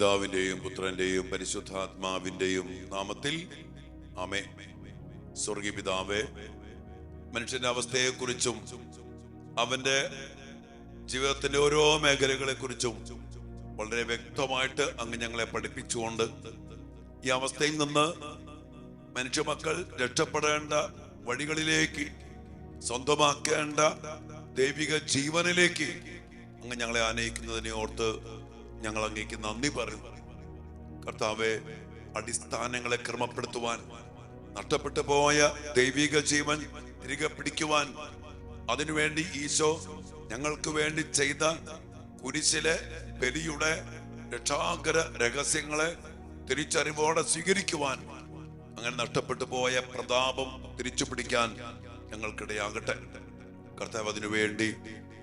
പിതാവിന്റെയും പുത്രന്റെയും പരിശുദ്ധാത്മാവിന്റെയും നാമത്തിൽ ആമേൻ. സ്വർഗീയ പിതാവേ, മനുഷ്യന്റെ അവസ്ഥയെക്കുറിച്ചും അവന്റെ ജീവിതത്തിന്റെ ഓരോ മേഖലകളെ കുറിച്ചും വളരെ വ്യക്തമായിട്ട് അങ്ങ് ഞങ്ങളെ പഠിപ്പിച്ചുകൊണ്ട് ഈ അവസ്ഥയിൽ നിന്ന് മനുഷ്യ മക്കൾ രക്ഷപ്പെടേണ്ട വഴികളിലേക്ക്, സ്വന്തമാക്കേണ്ട ദൈവിക ജീവനിലേക്ക് അങ്ങ് ഞങ്ങളെ ആനയിക്കുന്നതിനെ ഓർത്ത് ഞങ്ങൾ അങ്ങേക്ക് നന്ദി പറയുന്നു. കർത്താവെ, അടിസ്ഥാനങ്ങളെ ക്രമപ്പെടുത്തുവാൻ, നഷ്ടപ്പെട്ടു പോയ ദൈവിക ജീവൻ തിരികെ പിടിക്കുവാൻ, അതിനുവേണ്ടി ഈശോ ഞങ്ങൾക്ക് വേണ്ടി ചെയ്ത കുരിശിലെ ബലിയുടെ രക്ഷാകര രഹസ്യങ്ങളെ തിരിച്ചറിവോടെ സ്വീകരിക്കുവാൻ, അങ്ങനെ നഷ്ടപ്പെട്ടു പോയ പ്രതാപം തിരിച്ചു പിടിക്കാൻ ഞങ്ങൾക്കിടയാകട്ടെ. കർത്താവ്, അതിനുവേണ്ടി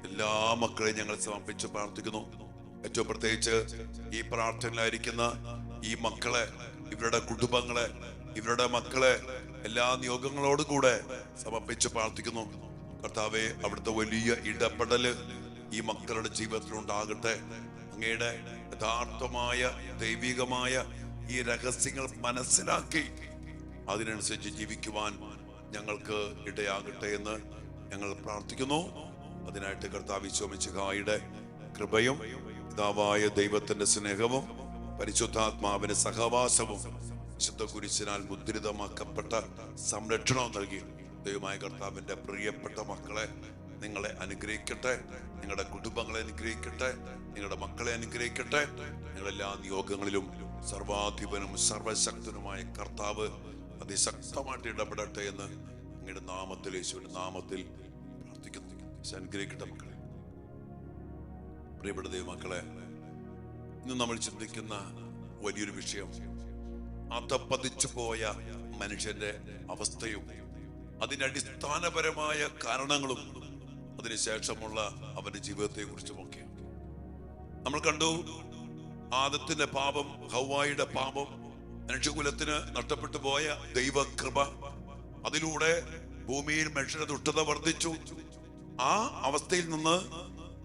എല്ലാ മക്കളെയും ഞങ്ങൾ സമർപ്പിച്ച് പ്രാർത്ഥിക്കുന്നു. ഏറ്റവും പ്രത്യേകിച്ച് ഈ പ്രാർത്ഥനയിലായിരിക്കുന്ന ഈ മക്കളെ, ഇവരുടെ കുടുംബങ്ങളെ, ഇവരുടെ മക്കളെ എല്ലാ നിയോഗങ്ങളോടും കൂടെ സമർപ്പിച്ച് പ്രാർത്ഥിക്കുന്നു. കർത്താവെ, അവിടുത്തെ വലിയ ഇടപെടല് ഈ മക്കളുടെ ജീവിതത്തിൽ ഉണ്ടാകട്ടെ. അങ്ങയുടെ യഥാർത്ഥമായ ദൈവികമായ ഈ രഹസ്യങ്ങൾ മനസ്സിലാക്കി അതിനനുസരിച്ച് ജീവിക്കുവാൻ ഞങ്ങൾക്ക് ഇടയാകട്ടെ എന്ന് ഞങ്ങൾ പ്രാർത്ഥിക്കുന്നു. അതിനായിട്ട് കർത്താവ് ഈശോ മിശിഹായുടെ കൃപയും പിതാവായ ദൈവത്തിന്റെ സ്നേഹവും പരിശുദ്ധാത്മാവിന്റെ സഹവാസവും വിശുദ്ധ കുരിശിനാൽ മുദ്രിതമാക്കപ്പെട്ട സംരക്ഷണവും നൽകി ദൈവമായ കർത്താവിന്റെ പ്രിയപ്പെട്ട മക്കളെ നിങ്ങളെ അനുഗ്രഹിക്കട്ടെ, നിങ്ങളുടെ കുടുംബങ്ങളെ അനുഗ്രഹിക്കട്ടെ, നിങ്ങളുടെ മക്കളെ അനുഗ്രഹിക്കട്ടെ. നിങ്ങളെല്ലാ നിയോഗങ്ങളിലും സർവാധിപനും സർവശക്തനുമായ കർത്താവ് അതിശക്തമായിട്ട് ഇടപെടട്ടെ എന്ന് അങ്ങയുടെ നാമത്തിൽ, യേശുവിന്റെ നാമത്തിൽ പ്രാർത്ഥിക്കുന്നു. അനുഗ്രഹിക്കട്ടെ മക്കളെ. പ്രിയപ്പെട്ട ദൈവമക്കളെ, ഇന്ന് നമ്മൾ ചിന്തിക്കുന്ന വലിയൊരു വിഷയം അധപ്പതിച്ചു പോയ മനുഷ്യന്റെ അവസ്ഥയും അതിന്റെ അടിസ്ഥാനപരമായ കാരണങ്ങളും അതിനുശേഷമുള്ള അവന്റെ ജീവിതത്തെ കുറിച്ചുമൊക്കെ നമ്മൾ കണ്ടു. ആദത്തിന്റെ പാപം, ഹവ്വായുടെ പാപം, മനുഷ്യകുലത്തിന് നഷ്ടപ്പെട്ടു പോയ ദൈവകൃപ, അതിലൂടെ ഭൂമിയിൽ മനുഷ്യരുടെ ദുഷ്ടത വർദ്ധിച്ചു. ആ അവസ്ഥയിൽ നിന്ന്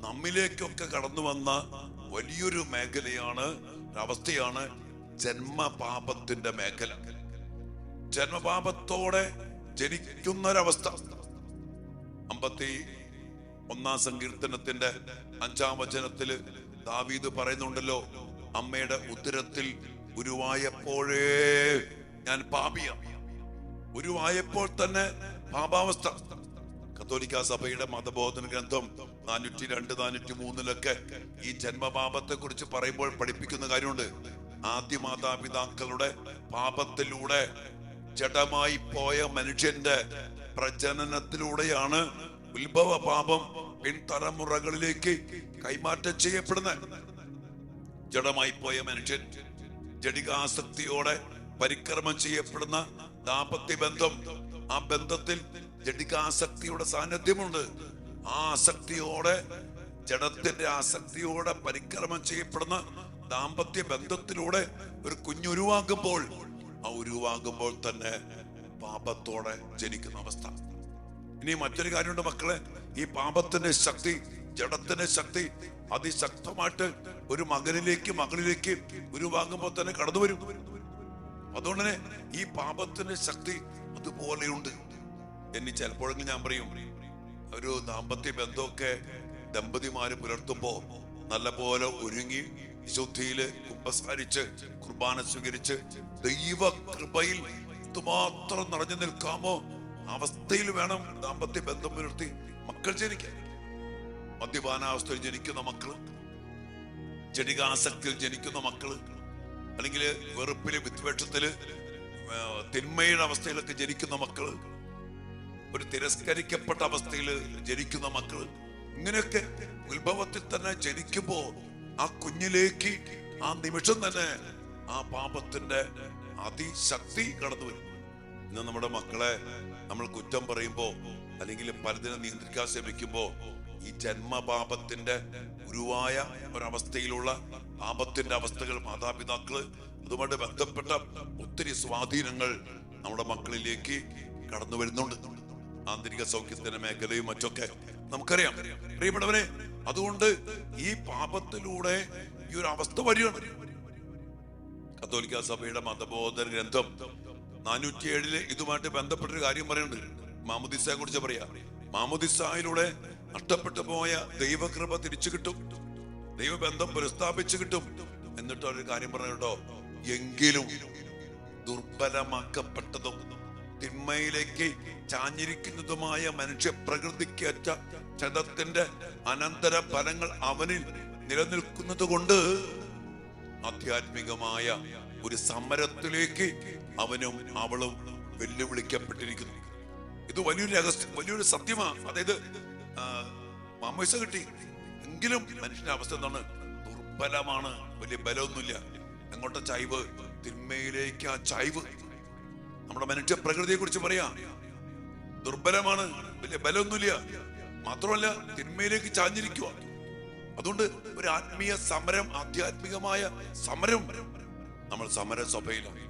നമ്മിലേക്കൊക്കെ കടന്നു വന്ന വലിയൊരു മേഖലയാണ്, അവസ്ഥയാണ് ജന്മപാപത്തിന്റെ മേഖല. ജന്മപാപത്തോടെ ജനിക്കുന്നൊരവസ്ഥ. 51 സങ്കീർത്തനത്തിന്റെ 5-ാം വചനത്തില് ദാവീദ് പറയുന്നുണ്ടല്ലോ, അമ്മയുടെ ഉദരത്തിൽ ഉരുവായപ്പോഴേ ഞാൻ പാപിയാണ്. ഉരുവായപ്പോൾ തന്നെ പാപാവസ്ഥ. കത്തോലിക്ക സഭയുടെ മതബോധന ഗ്രന്ഥം 402, 403 ഈ ജന്മപാപത്തെ കുറിച്ച് പറയുമ്പോൾ പഠിപ്പിക്കുന്ന കാര്യമുണ്ട്. ആദ്യ മാതാപിതാക്കളുടെ പാപത്തിലൂടെ ജഡമായി പോയ മനുഷ്യന്റെ പ്രജനനത്തിലൂടെയാണ് ഉത്ഭവ പാപം പിൻതലമുറകളിലേക്ക് കൈമാറ്റം ചെയ്യപ്പെടുന്നത്. ജഡമായി പോയ മനുഷ്യൻ ജഡികാസക്തിയോടെ പരിക്രമം ചെയ്യപ്പെടുന്ന ദാമ്പത്യ ബന്ധം, ആ ബന്ധത്തിൽ ജഡികാസക്തിയുടെ സാന്നിധ്യമുണ്ട്. ആ ആസക്തിയോടെ, ജഡത്തിന്റെ ആസക്തിയോടെ പരിക്രമം ചെയ്യപ്പെടുന്ന ദാമ്പത്യ ബന്ധത്തിലൂടെ ഒരു കുഞ്ഞുരുവാകുമ്പോൾ, ആ ഉരുവാകുമ്പോൾ തന്നെ പാപത്തോടെ ജനിക്കുന്ന അവസ്ഥ. ഇനി മറ്റൊരു കാര്യമുണ്ട് മക്കളെ, ഈ പാപത്തിന്റെ ശക്തി, ജഡത്തിന്റെ ശക്തി അതിശക്തമായിട്ട് ഒരു മകളിലേക്ക് ഉരുവാകുമ്പോൾ തന്നെ കടന്നു വരും. അതുകൊണ്ട് തന്നെ ഈ പാപത്തിന്റെ ശക്തി അതുപോലെയുണ്ട്. ഇനി ചിലപ്പോഴെങ്കിലും ഞാൻ പറയും, ഒരു ദാമ്പത്യ ബന്ധമൊക്കെ ദമ്പതിമാര് പുലർത്തുമ്പോ നല്ലപോലെ ഒരുങ്ങി വിശുദ്ധിയില് കുമ്പസാരിച്ച് കുർബാന സ്വീകരിച്ച് ദൈവ കൃപയിൽ എന്തുമാത്രം നിറഞ്ഞു നിൽക്കാമോ അവസ്ഥയിൽ വേണം ദാമ്പത്യ ബന്ധം പുലർത്തി മക്കൾ ജനിക്കാൻ. മദ്യപാനാവസ്ഥയിൽ ജനിക്കുന്ന മക്കള്, ജഡികാസക്തിയിൽ ജനിക്കുന്ന മക്കള്, അല്ലെങ്കിൽ വെറുപ്പില്, വിദ്വേഷത്തില്, തിന്മയുടെ അവസ്ഥയിലൊക്കെ ജനിക്കുന്ന മക്കള്, ഒരു തിരസ്കരിക്കപ്പെട്ട അവസ്ഥയിൽ ജനിക്കുന്ന മക്കള്, ഇങ്ങനെയൊക്കെ ഉത്ഭവത്തിൽ തന്നെ ജനിക്കുമ്പോ ആ കുഞ്ഞിലേക്ക് ആ നിമിഷം തന്നെ ആ പാപത്തിന്റെ അതിശക്തി കടന്നു വരും. ഇന്ന് നമ്മുടെ മക്കളെ നമ്മൾ കുറ്റം പറയുമ്പോ, അല്ലെങ്കിൽ പലതിനെ നിയന്ത്രിക്കാൻ ശ്രമിക്കുമ്പോ, ഈ ജന്മപാപത്തിന്റെ ഉരുവായ ഒരവസ്ഥയിലുള്ള പാപത്തിന്റെ അവസ്ഥകൾ, മാതാപിതാക്കള്, അതുമായിട്ട് ബന്ധപ്പെട്ട ഒത്തിരി സ്വാധീനങ്ങൾ നമ്മുടെ മക്കളിലേക്ക് കടന്നു വരുന്നുണ്ട്. ആന്തരിക സൗഖ്യത്തിന്റെ മേഖലയും മറ്റൊക്കെ നമുക്കറിയാം പ്രിയപ്പെട്ടവരെ. അതുകൊണ്ട് ഈ പാപത്തിലൂടെ ഈ ഒരു അവസ്ഥ വരികയാണ്. കത്തോലിക്ക സഭയുടെ മതബോധന ഗ്രന്ഥം 407 ഇതുമായിട്ട് ബന്ധപ്പെട്ടൊരു കാര്യം പറയുന്നുണ്ട്. മാമോദിസയെ കുറിച്ച് പറയാ. മാമോദിസയിലൂടെ നഷ്ടപ്പെട്ടു പോയ ദൈവകൃപ തിരിച്ചു കിട്ടും, ദൈവബന്ധം പുനഃസ്ഥാപിച്ചു കിട്ടും. എന്നിട്ട് ഒരു കാര്യം പറഞ്ഞോ, എങ്കിലും ദുർബലമാക്കപ്പെട്ടതും തിന്മയിലേക്ക് ചാഞ്ഞിരിക്കുന്നതുമായ മനുഷ്യ പ്രകൃതിക്കേറ്റ ക്ഷതത്തിന്റെ അനന്തര ഫലങ്ങൾ അവനിൽ നിലനിൽക്കുന്നത് കൊണ്ട് ആധ്യാത്മികമായ ഒരു സമരത്തിലേക്ക് അവനും അവളും വെല്ലുവിളിക്കപ്പെട്ടിരിക്കുന്നു. ഇത് വലിയൊരു രഹസ്യം, വലിയൊരു സത്യമാണ്. അതായത് മാമോദിസ കിട്ടി, എങ്കിലും മനുഷ്യന്റെ അവസ്ഥ എന്താണ്? ദുർബലമാണ്, വലിയ ബലമൊന്നുമില്ല. എങ്ങോട്ട ചായ്വ്? തിന്മയിലേക്ക് ആ ചായ്വ്. നമ്മുടെ മനുഷ്യ പ്രകൃതിയെ കുറിച്ച് പറയാ, ദുർബലമാണ്, വലിയ ബലമൊന്നുമില്ല, മാത്രമല്ല തിന്മയിലേക്ക് ചാഞ്ഞിരിക്കുക. അതുകൊണ്ട് ഒരു ആത്മീയ സമരം, ആധ്യാത്മികമായ സമരം, നമ്മൾ സമര സഭയിലാണ്.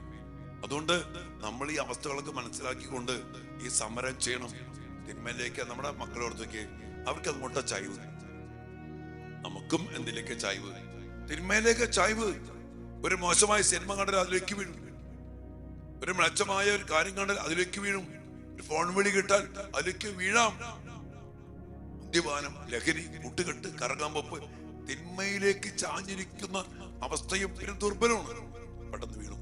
അതുകൊണ്ട് നമ്മൾ ഈ അവസ്ഥകളൊക്കെ മനസ്സിലാക്കിക്കൊണ്ട് ഈ സമരം ചെയ്യണം. തിന്മയിലേക്ക് നമ്മുടെ മക്കളോടത്തേക്ക് അവർക്ക് അങ്ങോട്ട ചായ്വ്, നമുക്കും എന്തിലേക്ക് ചായ്വ്? തിന്മയിലേക്ക് ചായ്വ്. ഒരു മോശമായ സിനിമ കണ്ടാൽ അതിലേക്ക് വീഴും, ഒരു മെച്ചമായ ഒരു കാര്യം കണ്ടാൽ അതിലേക്ക് വീഴും, ഒരു ഫോൺ വിളി കിട്ടാൽ അതിലേക്ക് വീഴാം. മദ്യപാനം, ലഹരി, കൂട്ടുകെട്ട്, കറങ്ങാമ്പൊപ്പ്, തിന്മയിലേക്ക് ചാഞ്ഞിരിക്കുന്ന അവസ്ഥയും പിന്നെ ദുർബലമാണ്, പെട്ടെന്ന് വീണു.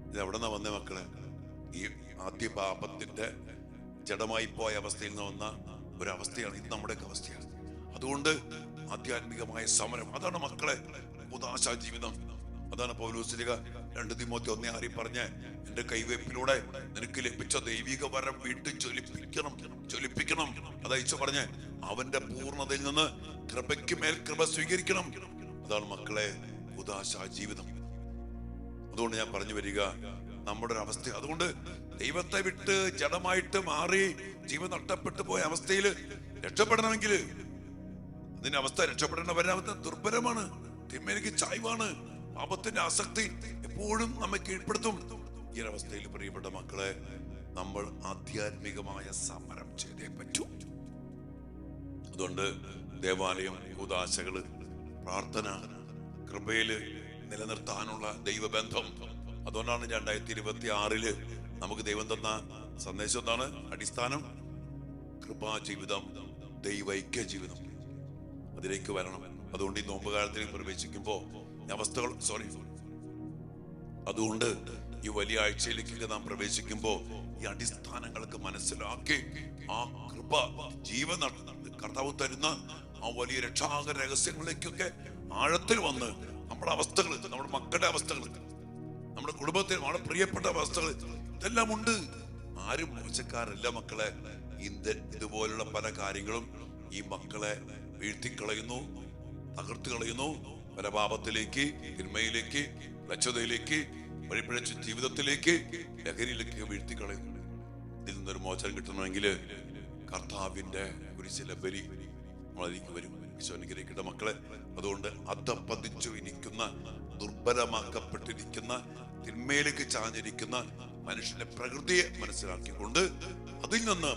ഇത് എവിടെ നിന്നാ വന്നേ മക്കളെ? ഈ ആദ്യ പാപത്തിന്റെ ജഡമായി പോയ അവസ്ഥയിൽ നിന്ന് വന്ന ഒരവസ്ഥയാണ് ഇത് നമ്മുടെയൊക്കെ അവസ്ഥയാണ്. അതുകൊണ്ട് ആധ്യാത്മികമായ സമരം, അതാണ് മക്കളെ ഉദാശ ജീവിതം. അതാണ് പൗലോസ്ലീഹ 2 തിമോത്തി 1:6 പറഞ്ഞ, എന്റെ കൈവയ്പിലൂടെ നിനക്ക് ലഭിച്ച ദൈവിക വരം വീണ്ടും ജ്വലിപ്പിക്കണം. അതായത് പറഞ്ഞ അവന്റെ പൂർണ്ണതയിൽ നിന്ന് കൃപയ്ക്ക് മേൽ കൃപ സ്വീകരിക്കണം. അതാണ് മക്കളെ ഉദാശ ജീവിതം. അതുകൊണ്ട് ഞാൻ പറഞ്ഞു വരിക, നമ്മുടെ ഒരു അവസ്ഥ, അതുകൊണ്ട് ദൈവത്തെ വിട്ട് ജഡമായിട്ട് മാറി ജീവൻ നഷ്ടപ്പെട്ടു പോയ അവസ്ഥയിൽ രക്ഷപ്പെടണമെങ്കിൽ അതിന്റെ അവസ്ഥ, രക്ഷപ്പെടേണ്ട വരാമത്തെ ദുർബലമാണ്, തിന്മയിലേക്ക് ചായ്വാണ്, പാപത്തിന്റെ ആസക്തി എപ്പോഴും നമ്മെ കീഴ്പ്പെടുത്തും. ഈ ഒരവസ്ഥയിൽ പ്രിയപ്പെട്ട മക്കളെ, നമ്മൾ ആധ്യാത്മികമായ സമരം ചെയ്തേ പറ്റൂ. അതുകൊണ്ട് ദേവാലയം, ഉദാശകള്, പ്രാർത്ഥന, കൃപയില് നിലനിർത്താനുള്ള ദൈവബന്ധം. അതുകൊണ്ടാണ് 2026 നമുക്ക് ദൈവം തന്ന സന്ദേശം എന്താണ്? അടിസ്ഥാനം കൃപാ ജീവിതം, ദൈവൈക്യ ജീവിതം. അതിലേക്ക് വരണം. അതുകൊണ്ട് ഈ നോമ്പുകാലത്തിലേക്ക് പ്രവേശിക്കുമ്പോ അതുകൊണ്ട് ഈ വലിയ ആഴ്ചയിലേക്ക് നാം പ്രവേശിക്കുമ്പോ ഈ അടിസ്ഥാനങ്ങളൊക്കെ മനസ്സിലാക്കി ആ കൃപ ജീവൻ കർത്താവ് തരുന്ന ആ വലിയ രക്ഷാകര രഹസ്യങ്ങളിലേക്കൊക്കെ ആഴത്തിൽ വന്ന് നമ്മുടെ അവസ്ഥകൾ, നമ്മുടെ മക്കളുടെ അവസ്ഥകൾ, നമ്മുടെ കുടുംബത്തിൽ നമ്മുടെ പ്രിയപ്പെട്ട അവസ്ഥകൾ ഇതെല്ലാം ഉണ്ട്. ആരും മോശക്കാരല്ല മക്കളെ. ഇതുപോലുള്ള പല കാര്യങ്ങളും ഈ മക്കളെ വീഴ്ത്തിക്കളയുന്നു, തകർത്ത് കളയുന്നു. പല പാപത്തിലേക്ക്, തിന്മയിലേക്ക്, ലജ്ജതയിലേക്ക്, വഴിപ്പിഴച്ച ജീവിതത്തിലേക്ക്, ലഹരിയിലേക്ക് വീഴ്ത്തിക്കളയുന്നു. ഇതിൽ നിന്നൊരു മോചനം കിട്ടണമെങ്കിൽ കർത്താവിന്റെ കുരിശിലെ ബലി നമ്മളതിലേക്ക് വരും. വിശ്വനുഗ്രഹിക്കട്ടെ മക്കളെ. അതുകൊണ്ട് അധപ്പതിച്ചു ഇരിക്കുന്ന, ദുർബലമാക്കപ്പെട്ടിരിക്കുന്ന, തിന്മയിലേക്ക് ചാഞ്ഞിരിക്കുന്ന മനുഷ്യന്റെ പ്രകൃതിയെ മനസ്സിലാക്കിക്കൊണ്ട് അതിൽ നിന്ന്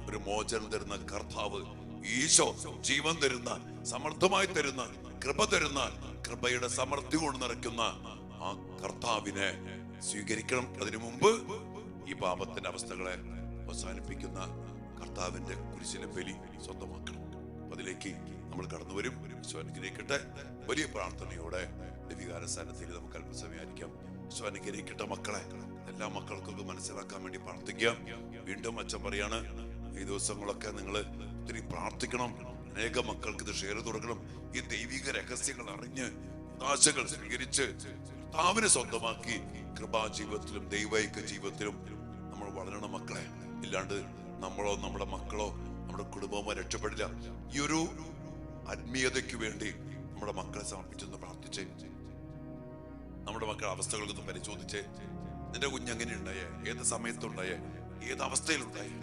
ഒരു മോചനം തരുന്ന കർത്താവ് ഈശോ, ജീവൻ തരുന്ന, സമർത്ഥമായി തരുന്ന, കൃപ തരുന്ന, കൃപയുടെ സമൃദ്ധി കൊണ്ട് നിറയ്ക്കുന്ന ആ കർത്താവിനെ സ്വീകരിക്കണം. അതിനു മുമ്പ് ഈ പാപത്തിന്റെ അവസ്ഥകളെ അവസാനിപ്പിക്കുന്ന കർത്താവിന്റെ കുരിശിലെ ബലി സ്വന്തമാക്കണം. അതിലേക്ക് നമ്മൾ കടന്നു വരും. അനുഗ്രഹിക്കട്ടെ. വലിയ പ്രാർത്ഥനയോടെ വികാര സ്ഥാനത്തിൽ നമുക്ക് അല്പസമയായിരിക്കാം. അനുഗ്രഹിക്കട്ടെ മക്കളെ. എല്ലാ മക്കൾക്കൊക്കെ മനസ്സിലാക്കാൻ വേണ്ടി പ്രാർത്ഥിക്കാം. വീണ്ടും അച്ഛൻ പറയാണ്, ഈ ദിവസങ്ങളൊക്കെ നിങ്ങൾ ഒത്തിരി പ്രാർത്ഥിക്കണം. അനേക മക്കൾക്ക് ഇത് ഷെയർ കൊടുക്കണം. ഈ ദൈവിക രഹസ്യങ്ങൾ അറിഞ്ഞ് ആശകൾ സ്വീകരിച്ച് കർത്താവിനെ സ്വന്തമാക്കി കൃപാ ജീവിതത്തിലും ദൈവൈക്യ ജീവിതത്തിലും നമ്മൾ വളരണം മക്കളെ. ഇല്ലാണ്ട് നമ്മളോ നമ്മുടെ മക്കളോ നമ്മുടെ കുടുംബമോ രക്ഷപ്പെടില്ല. ഈ ഒരു ആത്മീയതയ്ക്ക് വേണ്ടി നമ്മുടെ മക്കളെ സമർപ്പിച്ചൊന്ന് പ്രാർത്ഥിച്ച്, നമ്മുടെ മക്കളുടെ അവസ്ഥകളൊന്ന് പരിശോധിച്ച്, നിന്റെ കുഞ്ഞെങ്ങനെ ഉണ്ടായേ, ഏത് സമയത്തുണ്ടായേ, ഏത് അവസ്ഥയിലുണ്ടായേ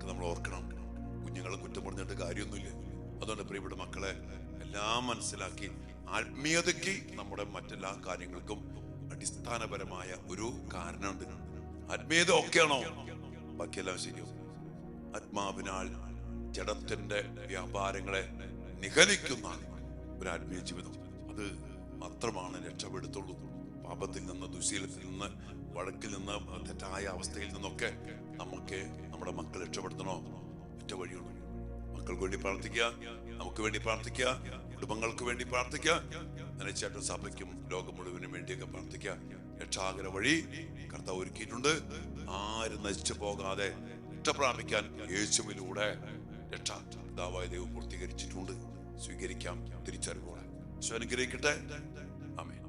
നമ്മൾ ഓർക്കണം. കുഞ്ഞുങ്ങളെ കുറ്റം പറഞ്ഞിട്ട് കാര്യമൊന്നുമില്ല. അതുകൊണ്ട് പ്രിയപ്പെട്ട മക്കളെ, എല്ലാം മനസ്സിലാക്കി ആത്മീയതയ്ക്ക് നമ്മുടെ മറ്റെല്ലാ കാര്യങ്ങൾക്കും അടിസ്ഥാനപരമായ ഒരു കാരണമുണ്ട്. ആത്മീയത ഒക്കെയാണോ, ബാക്കിയെല്ലാം ശരിയാവും. ആത്മാവിനാൽ ജഡത്തിന്റെ വ്യാപാരങ്ങളെ നിഗളിക്കുന്ന ഒരു ആത്മീയ ജീവിതം, അത് മാത്രമാണ് രക്ഷപ്പെടുത്തുള്ളൂ. പാപത്തിൽ നിന്ന്, ദുശീലത്തിൽ നിന്ന്, വഴക്കിൽ നിന്ന്, തെറ്റായ അവസ്ഥയിൽ നിന്നൊക്കെ നമുക്ക് നമ്മുടെ മക്കൾ രക്ഷപ്പെടുത്തണോ? ഒറ്റ വഴിയുള്ളൂ. മക്കൾക്ക് വേണ്ടി പ്രാർത്ഥിക്കുക, നമുക്ക് വേണ്ടി പ്രാർത്ഥിക്കുക, കുടുംബങ്ങൾക്ക് വേണ്ടി പ്രാർത്ഥിക്കുക, തീർച്ചയായിട്ടും സഭയ്ക്കും ലോകം മുഴുവനും വേണ്ടിയൊക്കെ പ്രാർത്ഥിക്കുക. രക്ഷാകര വഴി കർത്താവ് ഒരുക്കിയിട്ടുണ്ട്. ആരും നശിച്ചു പോകാതെ രക്ഷ പ്രാപിക്കാൻ യേശുവിലൂടെ രക്ഷാതാവായ ദൈവം പൂർത്തീകരിച്ചിട്ടുണ്ട്. സ്വീകരിക്കാം തിരിച്ചറിവോടെ. ഈശോ അനുഗ്രഹിക്കട്ടെ. ആമേൻ.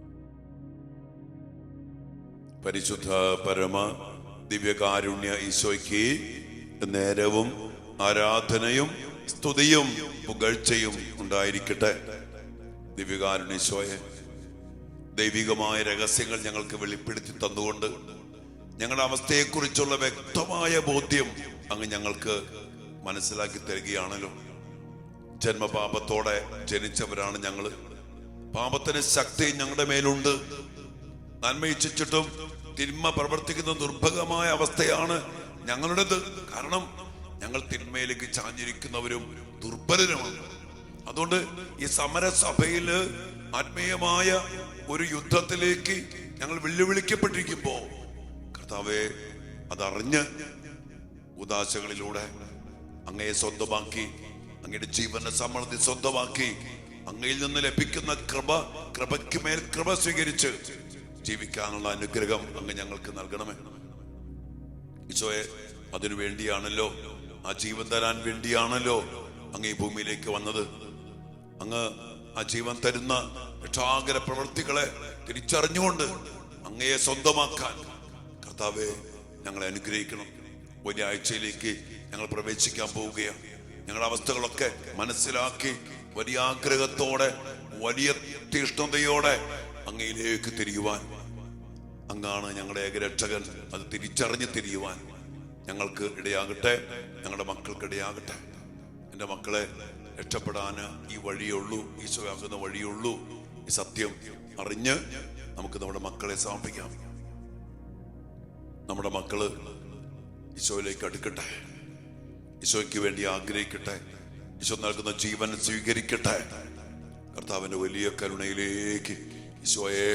പരിശുദ്ധ പരമ ദിവ്യകാരുണ്യ ഈശോയ്ക്ക് നേരവും ആരാധനയും സ്തുതിയും പുകഴ്ചയും ഉണ്ടായിരിക്കട്ടെ. ദിവ്യകാരുണ്യ ഈശോയെ, ദൈവികമായ രഹസ്യങ്ങൾ ഞങ്ങൾക്ക് വെളിപ്പെടുത്തി തന്നുകൊണ്ട് ഞങ്ങളുടെ അവസ്ഥയെക്കുറിച്ചുള്ള വ്യക്തമായ ബോധ്യം അങ്ങ് ഞങ്ങൾക്ക് മനസ്സിലാക്കി തരികയാണല്ലോ. ജന്മപാപത്തോടെ ജനിച്ചവരാണ് ഞങ്ങള്. പാപത്തിന് ശക്തി ഞങ്ങളുടെ മേലുണ്ട്. നന്മ ഇച്ഛിച്ചിട്ടും തിന്മ പ്രവർത്തിക്കുന്ന ദുർഭഗമായ അവസ്ഥയാണ് ഞങ്ങളുടേത്. കാരണം ഞങ്ങൾ തിന്മയിലേക്ക് ചാഞ്ഞിരിക്കുന്നവരും ദുർബലരുമാണ്. അതുകൊണ്ട് ഈ സമരസഭയില് ആത്മീയമായ ഒരു യുദ്ധത്തിലേക്ക് ഞങ്ങൾ വെല്ലുവിളിക്കപ്പെട്ടിരിക്കുമ്പോ കർത്താവേ, അതറിഞ്ഞ് ഉദാശകളിലൂടെ അങ്ങയെ സ്വന്തമാക്കി, അങ്ങയുടെ ജീവന്റെ സമൃദ്ധി സ്വന്തമാക്കി, അങ്ങയിൽ നിന്ന് ലഭിക്കുന്ന കൃപയ്ക്ക് മേൽ കൃപ സ്വീകരിച്ച് ജീവിക്കാനുള്ള അനുഗ്രഹം അങ്ങ് ഞങ്ങൾക്ക് നൽകണമേ. ഈശോയെ, അതിനു വേണ്ടിയാണല്ലോ, ആ ജീവൻ തരാൻ വേണ്ടിയാണല്ലോ അങ്ങ് ഈ ഭൂമിയിലേക്ക് വന്നത്. അങ്ങ് ആ ജീവൻ തരുന്ന രക്ഷാകര പ്രവൃത്തികളെ തിരിച്ചറിഞ്ഞുകൊണ്ട് അങ്ങയെ സ്വന്തമാക്കാൻ കർത്താവെ ഞങ്ങളെ അനുഗ്രഹിക്കണം. വലിയ ആഴ്ചയിലേക്ക് ഞങ്ങൾ പ്രവേശിക്കാൻ പോവുകയാണ്. ഞങ്ങളുടെ അവസ്ഥകളൊക്കെ മനസ്സിലാക്കി വലിയ ആഗ്രഹത്തോടെ, വലിയ തീഷ്ണതയോടെ അങ്ങയിലേക്ക് തിരിയുവാൻ, അങ്ങാണ് ഞങ്ങളുടെ ഏകരക്ഷകൻ, അത് തിരിച്ചറിഞ്ഞ് തിരിയുവാൻ ഞങ്ങൾക്ക് ഇടയാകട്ടെ, ഞങ്ങളുടെ മക്കൾക്ക് ഇടയാകട്ടെ. എൻ്റെ മക്കളെ, രക്ഷപ്പെടാന് ഈ വഴിയുള്ളൂ, ഈശോയാകുന്ന വഴിയുള്ളൂ. ഈ സത്യം അറിഞ്ഞ് നമുക്ക് നമ്മുടെ മക്കളെ സമർപ്പിക്കാം. നമ്മുടെ മക്കള് ഈശോയിലേക്ക് അടുക്കട്ടെ, ഈശോയ്ക്ക് വേണ്ടി ആഗ്രഹിക്കട്ടെ, ഈശോ നൽകുന്ന ജീവൻ സ്വീകരിക്കട്ടെ. കർത്താവിന്റെ വലിയ കരുണയിലേക്ക് ഈശോയെ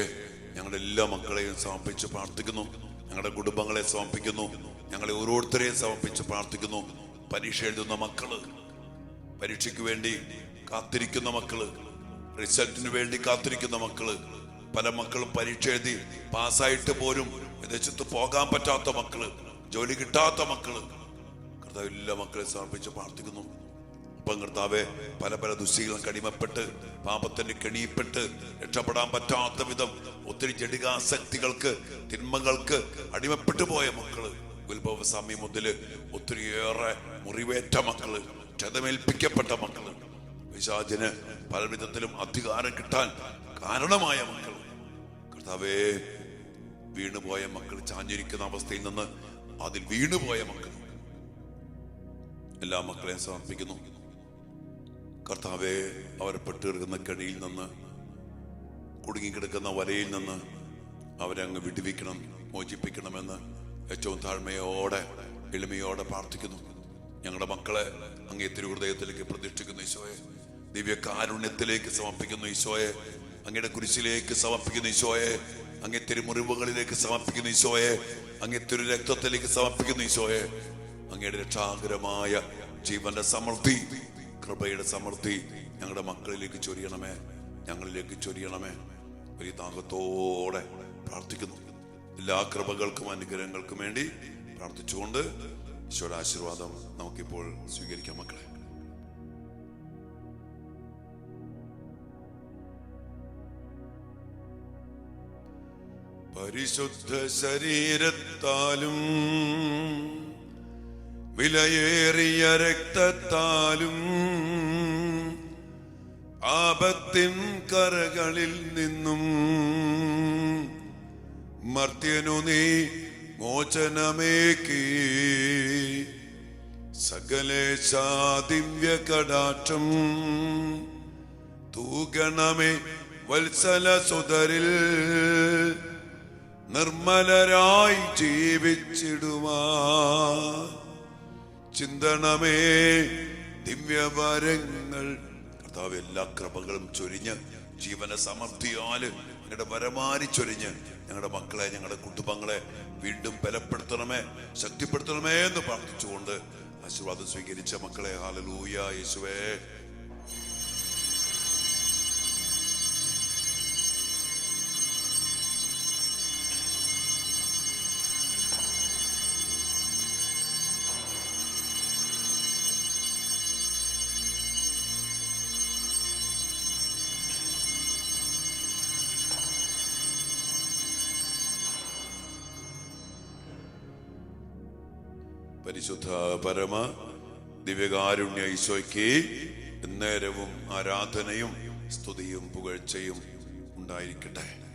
ഞങ്ങളുടെ എല്ലാ മക്കളെയും സമർപ്പിച്ച് പ്രാർത്ഥിക്കുന്നു. ഞങ്ങളുടെ കുടുംബങ്ങളെ സമർപ്പിക്കുന്നു. ഞങ്ങളെ ഓരോരുത്തരെയും സമർപ്പിച്ച് പ്രാർത്ഥിക്കുന്നു. പരീക്ഷ എഴുതുന്ന മക്കള്, പരീക്ഷയ്ക്ക് വേണ്ടി കാത്തിരിക്കുന്ന മക്കള്, റിസൾട്ടിന് വേണ്ടി കാത്തിരിക്കുന്ന മക്കള്, പല മക്കളും പരീക്ഷ എഴുതി പാസ്സായിട്ട് പോലും വിദേശത്ത് പോകാൻ പറ്റാത്ത മക്കള്, ജോലി കിട്ടാത്ത മക്കള്, കർത്താവ് എല്ലാ മക്കളെ സമർപ്പിച്ച് പ്രാർത്ഥിക്കുന്നു. അപ്പം കർത്താവെ, പല പല ദുശ്ശീലം കടിമപ്പെട്ട്, പാപത്തിന് കെണിയിപ്പെട്ട് രക്ഷപ്പെടാൻ പറ്റാത്ത വിധം ഒത്തിരി ജഡികാസക്തികൾക്ക്, തിന്മകൾക്ക് അടിമപ്പെട്ടു പോയ മക്കള്, ഉത്ഭവ സമയം മുതല് ഒത്തിരിയേറെ മുറിവേറ്റ മക്കള്, ക്ഷതമേൽപ്പിക്കപ്പെട്ട മക്കള്, പിശാചിന് പല വിധത്തിലും അധികാരം കിട്ടാൻ കാരണമായ മക്കൾ, കർത്താവേ, വീണുപോയ മക്കൾ, ചാഞ്ഞിരിക്കുന്ന അവസ്ഥയിൽ നിന്ന് അതിൽ വീണുപോയ മക്കൾ, എല്ലാ മക്കളെയും സമർപ്പിക്കുന്നു. കർത്താവേ, അവരെ പെട്ടുകിടക്കുന്ന കെണിയിൽ നിന്ന്, കുടുങ്ങിക്കിടക്കുന്ന വലയിൽ നിന്ന് അവരെ അങ്ങ് വിടുവിക്കണം, മോചിപ്പിക്കണമെന്ന് ഏറ്റവും താഴ്മയോടെ, എളിമയോടെ പ്രാർത്ഥിക്കുന്നു. ഞങ്ങളുടെ മക്കളെ അങ്ങേ തിരുഹൃദയത്തിലേക്ക് പ്രതിഷ്ഠിക്കുന്നു ഈശോയെ. ദിവ്യകാരുണ്യത്തിലേക്ക് സമർപ്പിക്കുന്നു ഈശോയെ. അങ്ങയുടെ കുരിശിലേക്ക് സമർപ്പിക്കുന്നു ഈശോയെ. അങ്ങേ തിരുമുറിവുകളിലേക്ക് സമർപ്പിക്കുന്നു ഈശോയെ. അങ്ങേ തിരു രക്തത്തിലേക്ക് സമർപ്പിക്കുന്നു ഈശോയെ. അങ്ങയുടെ രക്ഷാകരമായ ജീവന്റെ സമൃദ്ധി, കൃപയുടെ സമൃദ്ധി ഞങ്ങളുടെ മക്കളിലേക്ക് ചൊരിയണമേ, ഞങ്ങളിലേക്ക് ചൊരിയണമേ. ഒരു ദാഹത്തോടെ പ്രാർത്ഥിക്കുന്നു. എല്ലാ കൃപകൾക്കും അനുഗ്രഹങ്ങൾക്കും വേണ്ടി പ്രാർത്ഥിച്ചുകൊണ്ട് ഈശോയുടെ ആശീർവാദം നമുക്കിപ്പോൾ സ്വീകരിക്കാം. മക്കളെ, പരിശുദ്ധ ശരീരത്താലും വിലയേറിയ രക്തത്താലും ആപത്തിൻ കരകളിൽ നിന്നും മർത്യനു നീ മോചനമേകി, സകലേശാ ദിവ്യ കടാക്ഷം തൂകണമേ വത്സല സുതരിൽ, നിർമ്മലരായി ജീവിച്ചിടുവാ ചിന്തണമേ ദിവ്യവരങ്ങൾ. കർത്താവ് എല്ലാ കൃപകളും ചൊരിഞ്ഞ് ജീവന സമൃദ്ധിയാല് ഞങ്ങളുടെ വരമാരി ചൊരിഞ്ഞ് ഞങ്ങളുടെ മക്കളെ, ഞങ്ങളുടെ കുടുംബങ്ങളെ വീണ്ടും ബലപ്പെടുത്തണമേ, ശക്തിപ്പെടുത്തണമേ എന്ന് പ്രാർത്ഥിച്ചുകൊണ്ട് ആശീർവാദം സ്വീകരിച്ച മക്കളെ, ഹല്ലേലൂയ യേശുവേ. പരിശുദ്ധ പരമ ദിവ്യകാരുണ്യ ഈശോയ്ക്ക് എന്നേരവും ആരാധനയും സ്തുതിയും പുകഴ്ചയും ഉണ്ടായിരിക്കട്ടെ.